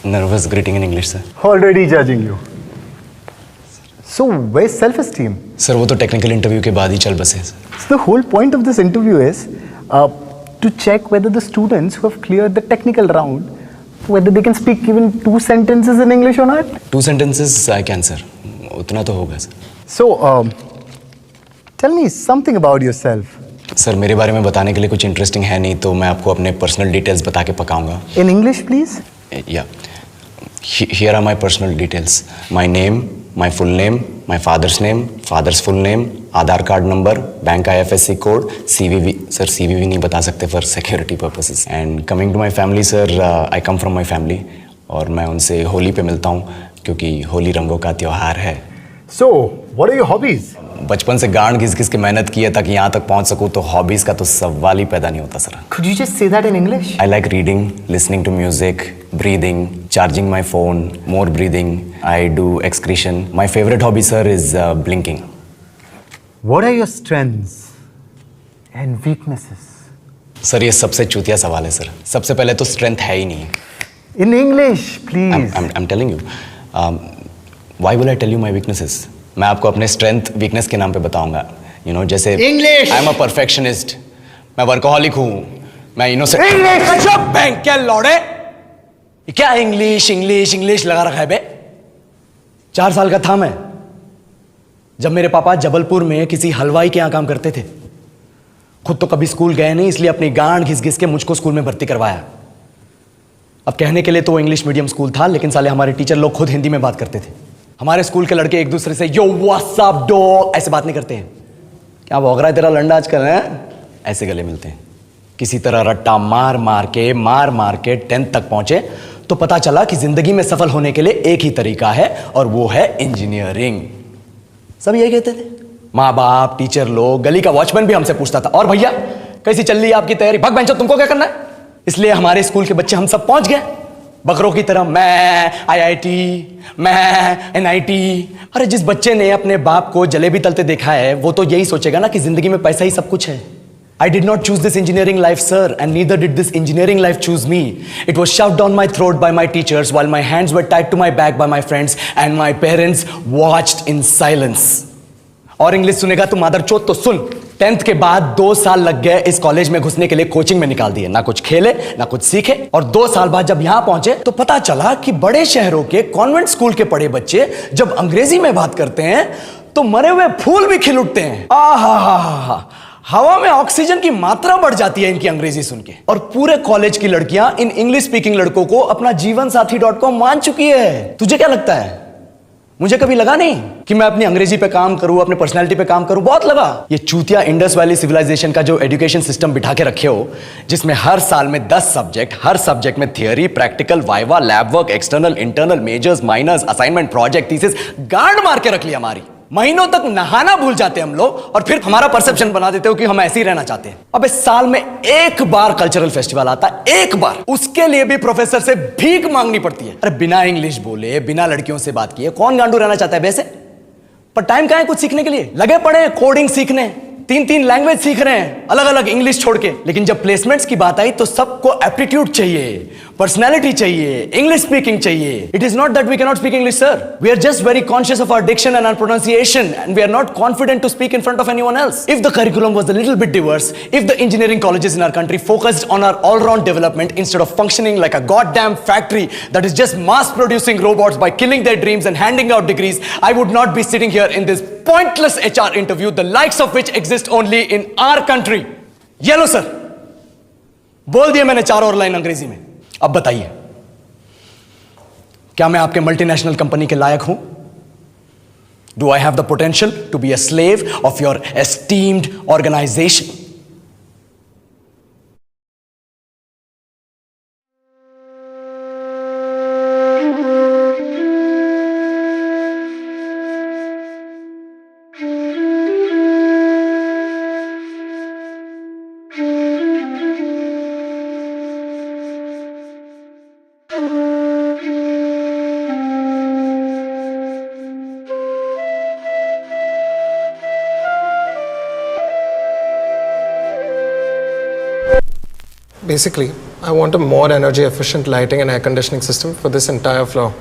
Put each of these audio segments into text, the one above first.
Nervous greeting in English, sir. Already judging you. So, where's self-esteem? Sir वो तो technical interview के बाद ही चल बसे sir. So the whole point of this interview is to check whether the students who have cleared the technical round, whether they can speak even 2 sentences in English or not. 2 sentences I can, sir. उतना तो होगा sir. So, tell me something about yourself. Sir मेरे बारे में बताने के लिए कुछ इंटरेस्टिंग है नहीं, तो मैं आपको अपने पर्सनल डिटेल्स बता के पकाऊंगा. In English, please. Yeah. Here are my personal details. My name, my full name, my father's name, father's full name, Aadhaar card number, bank IFSC code, CVV. सर CVV नहीं बता सकते for security purposes. And coming to my family, sir, I come from my family और मैं उनसे होली पे मिलता हूँ क्योंकि होली रंगों का त्योहार है. So, what are your hobbies? बचपन से गांड घिस के मेहनत की है ताकि यहाँ तक पहुँच सकूँ, तो हॉबीज का तो सवाल ही पैदा नहीं होता sir. Could you just say that in English? I like reading, listening to music, breathing, charging my phone, more breathing. I do excretion. My favorite hobby, sir, is blinking. What are your strengths and weaknesses? Sir ये सबसे चूतिया सवाल है sir. सबसे पहले तो strength है ही नहीं. In English, please. I'm telling you. Why will I tell you my weaknesses? मैं आपको अपने स्ट्रेंथ वीकनेस के नाम पे बताऊंगा. You know, जैसे English. I'm a perfectionist. मैं वर्कोहॉलिक हूँ. मैं इनोसेंट. English. अच्छा बैंक क्या लौड़े? क्या इंग्लिश लगा रखा है बे? 4 साल का था मैं जब मेरे पापा जबलपुर में किसी हलवाई के यहाँ काम करते थे. खुद तो कभी स्कूल गए नहीं, इसलिए अपनी गांड घिस के मुझको स्कूल में भर्ती करवाया. अब कहने के लिए तो इंग्लिश मीडियम स्कूल था, लेकिन साले हमारे टीचर लोग खुद हिंदी में बात करते थे. हमारे स्कूल के लड़के एक दूसरे से यो व्हाट्स अप डॉग ऐसे बात नहीं करते हैं. क्या भौंक रहा है तेरा लंडा आजकल है? ऐसे गले मिलते हैं. किसी तरह रट्टा मार मार के 10th तक पहुंचे तो पता चला कि जिंदगी में सफल होने के लिए एक ही तरीका है और वो है इंजीनियरिंग. सब यही कहते थे. माँ बाप, टीचर लोग, गली का वॉचमैन भी हमसे पूछता था, और भैया कैसी चल रही है आपकी तैयारी? भग बेंचो, तुमको क्या करना है? इसलिए हमारे स्कूल के बच्चे हम सब पहुंच गए बकरों की तरह. मैं IIT, मैं NIT. अरे जिस बच्चे ने अपने बाप को जलेबी तलते देखा है वो तो यही सोचेगा ना कि जिंदगी में पैसा ही सब कुछ है. I did not choose this engineering life, sir, and neither did this engineering life choose me. It was shoved down my throat by my teachers while my hands were tied to my back by my friends and my parents watched in silence. और English सुनेगा तू मादरचोद तो सुन. 10th के बाद 2 साल लग गए इस कॉलेज में घुसने के लिए. कोचिंग में निकाल दिए. ना कुछ खेले ना कुछ सीखे. और 2 साल बाद जब यहां पहुंचे तो पता चला कि बड़े शहरों के कॉन्वेंट स्कूल के पढ़े बच्चे जब अंग्रेजी में बात करते हैं तो मरे हुए फूल भी खिल उठते हैं. आहा, हवा में ऑक्सीजन की मात्रा बढ़ जाती है इनकी अंग्रेजी सुन के. और पूरे कॉलेज की लड़कियां इन इंग्लिश स्पीकिंग लड़कों को अपना जीवन साथी.com मान चुकी है. तुझे क्या लगता है? मुझे कभी लगा नहीं कि मैं अपनी अंग्रेजी पे काम करूं, अपने पर्सनालिटी पे काम करूं. बहुत लगा. ये चूतिया इंडस वैली सिविलाइजेशन का जो एजुकेशन सिस्टम बिठा के रखे हो, जिसमें हर साल में 10 सब्जेक्ट, हर सब्जेक्ट में theory, practical, viva, lab work, external, internal, majors, minors, assignment, project, thesis, गांड मार के रख लिया हमारी. महीनों तक नहाना भूल जाते हैं हम लोग और फिर हमारा परसेप्शन बना देते हो कि हम ऐसे ही रहना चाहते हैं. अब इस साल में एक बार कल्चरल फेस्टिवल आता है, एक बार. उसके लिए भी प्रोफेसर से भीख मांगनी पड़ती है. अरे बिना इंग्लिश बोले, बिना लड़कियों से बात किए कौन गांडू रहना चाहता है वैसे? पर टाइम कहाँ है कुछ सीखने के लिए? लगे पड़े हैं कोडिंग सीखने. 3 लैंग्वेज सीख रहे हैं अलग अलग इंग्लिश छोड़ के. लेकिन जब प्लेसमेंट्स की बात आई तो सबको एप्टीट्यूड चाहिए, पर्सनैलिटी चाहिए, इंग्लिश स्पीकिंग चाहिए. It is not that we can not speak English, sir. We are just very conscious of our diction and our pronunciation and we are not confident to speak in front of anyone else. If the curriculum was a little bit diverse, if the engineering colleges in our country focused on our all round development instead of functioning like a goddamn factory that is just mass producing robots by killing their dreams and handing out degrees, I would not be sitting here in this pointless HR interview, the likes of which exist only in our country. ये लो sir, बोल दिया मैंने 4 और line अंग्रेजी में. अब बताइए, क्या मैं आपके मल्टीनेशनल कंपनी के लायक हूं? Do I have the potential to be a slave of your esteemed organization? Basically, I want a more energy efficient lighting and air conditioning system for this entire floor.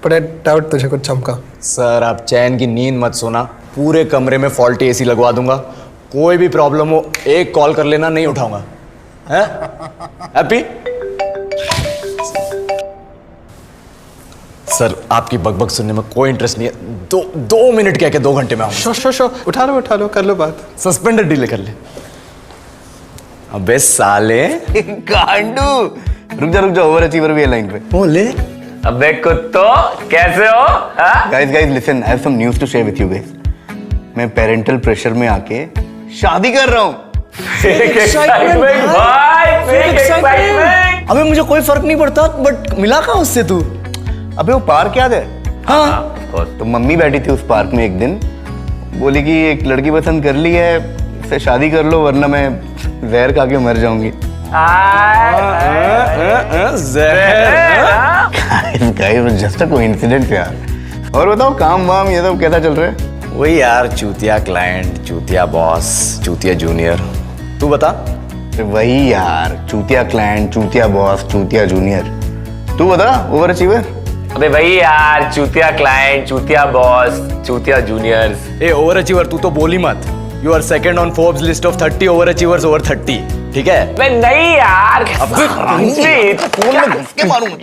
But I doubt तुझे कुछ चमका. Sir आप चैन की नींद मत सोना, पूरे कमरे में फॉल्टी एसी लगवा दूंगा, कोई भी प्रॉब्लम हो एक कॉल कर लेना, नहीं उठाऊंगा. हैं? हैप्पी? सर आपकी बकबक सुनने में कोई इंटरेस्ट नहीं है. 2 मिनट क्या 2 घंटे में आऊंगा. शो उठा लो कर लो बात. सस्पेंडेड डील कर ले. अबे साले गांडू रुक जा ओवर अचीवर भी है लाइन पे. बोले अबे कुत्तो कैसे हो? Guys listen, I have some news to share with you guys. मैं पेरेंटल प्रेशर में आके शादी कर रहा हूँ. अबे मुझे कोई फर्क नहीं पड़ता, बट मिला कहाँ उससे तू? अबे वो पार्क याद है? हाँ तो मम्मी बैठी थी उस पार्क में एक दिन, बोली कि एक लड़की पसंद कर ली है, इससे शादी कर लो वरना मैं जहर खा के मर जाऊंगी. जस्ट अ कोइंसिडेंस यार. और बताओ काम वाम ये सब कैसा चल रहा है? वही यार, चूतिया क्लाइंट, चूतिया बॉस, चूतिया जूनियर. तू बता. वही यार, चूतिया क्लाइंट, चूतिया बॉस, चूतिया जूनियर. तू बता ओवर अचीवर. अबे भाई यार, चूतिया क्लाइंट, चूतिया बॉस, चूतिया जूनियर्स. ए ओवर अचीवर तू तो बोली मत. You are second on Forbes list of 30 over achievers over 30. ठीक है? नहीं यार, अबे फोन में घुस के मारूंगा.